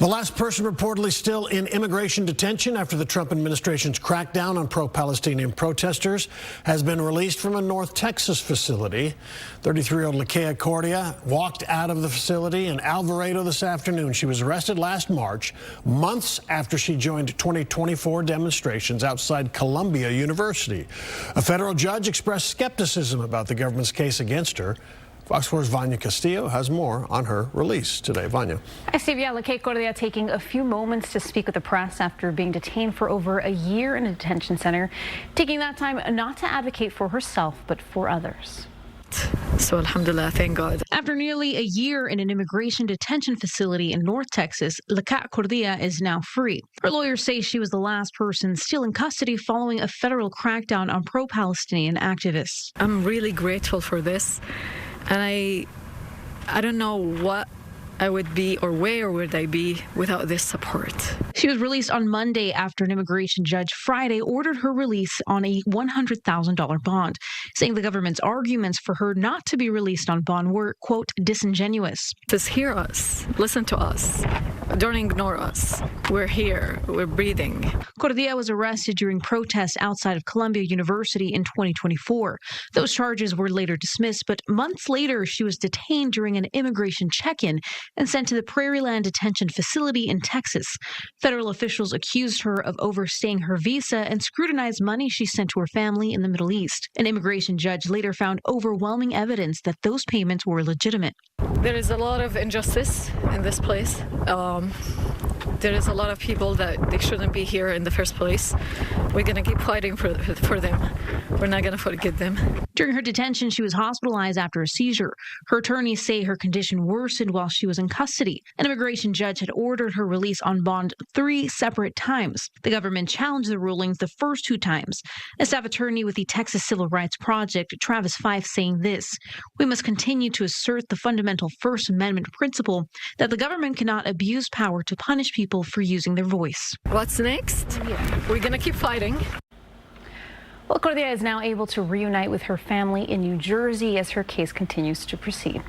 The last person reportedly still in immigration detention after the Trump administration's crackdown on pro-Palestinian protesters has been released from a North Texas facility. 33-year-old Leqaa Kordia walked out of the facility in Alvarado this afternoon. She was arrested last March, months after she joined 2024 demonstrations outside Columbia University. A federal judge expressed skepticism about the government's case against her. Fox 4's Vania Castillo has more on her release today. Vania. Hi, Steve. Yeah, Leqaa Kordia taking a few moments to speak with the press after being detained for over a year in a detention center, taking that time not to advocate for herself, but for others. So alhamdulillah, thank God. After nearly a year in an immigration detention facility in North Texas, Leqaa Kordia is now free. Her lawyers say she was the last person still in custody following a federal crackdown on pro-Palestinian activists. I'm really grateful for this. And I don't know what I would be or where would I be without this support. She was released on Monday after an immigration judge Friday ordered her release on a $100,000 bond, saying the government's arguments for her not to be released on bond were, quote, disingenuous. Just hear us, listen to us, don't ignore us. We're here, we're breathing. Kordia was arrested during protests outside of Columbia University in 2024. Those charges were later dismissed, but months later, she was detained during an immigration check-in and sent to the Prairieland Detention Facility in Texas. Federal officials accused her of overstaying her visa and scrutinized money she sent to her family in the Middle East. An immigration judge later found overwhelming evidence that those payments were legitimate. There is a lot of injustice in this place. There is a lot of people that they shouldn't be here in the first place. We're going to keep fighting for them. We're not going to forget them. During her detention, she was hospitalized after a seizure. Her attorneys say her condition worsened while she was in custody. An immigration judge had ordered her release on bond 3 separate times. The government challenged the rulings the first 2 times. A staff attorney with the Texas Civil Rights Project, Travis Fife, saying this: "We must continue to assert the fundamental First Amendment principle that the government cannot abuse power to punish people for using their voice." What's next? We're going to keep fighting. Well, Kordia is now able to reunite with her family in New Jersey as her case continues to proceed.